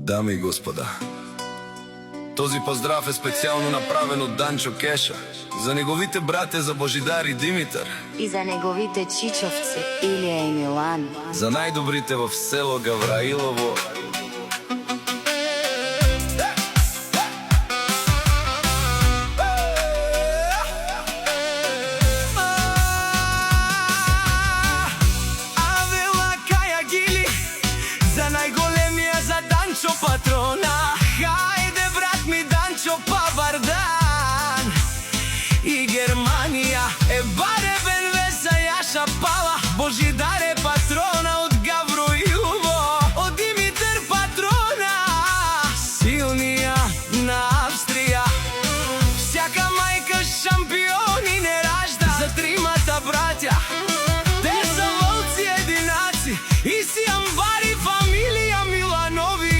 Дами и господа, този поздрав е специално направен от Данчо Кеша за неговите братя за Божидар и Димитър и за неговите чичовци Илия и Милан, за най-добрите в село Гавраилово. Патрона, хайде брат ми Данчо Павардан и Германия е баре Венвеса Яша Пала, Божидар е патрона от Гавроилово, от Димитър патрона, силния на Австрия. Всяка майка шампиони не ражда, за тримата братя те са вълци единаци и си амбари фамилия Миланови.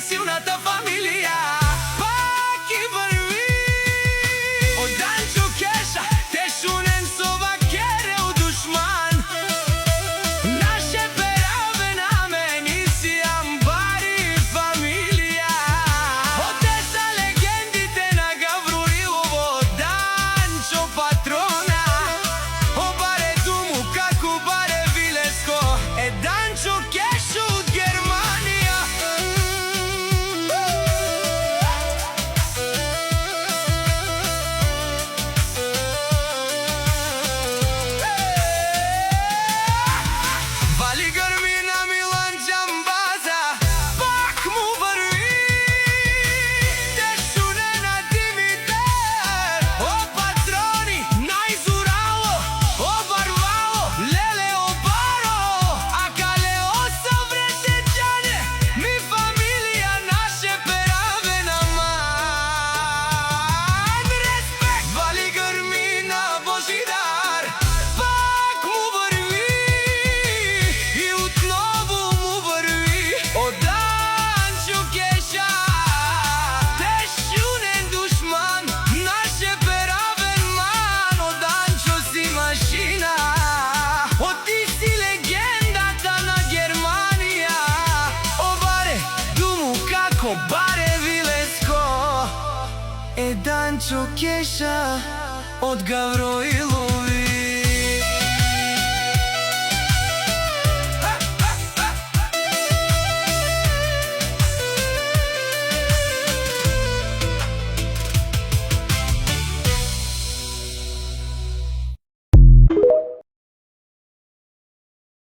Силната фамилия пак и върви от Данчо Кеша, те шунен совакере от душман. Наше пераве на мен и си амбари фамилия. От те са легендите на Гавроилово, Данчо патрона. Обаре думу како баре Вилеско е Данчо Кеша от Германия. Баре Вилеско е Данчо Кеша от Гавроилово.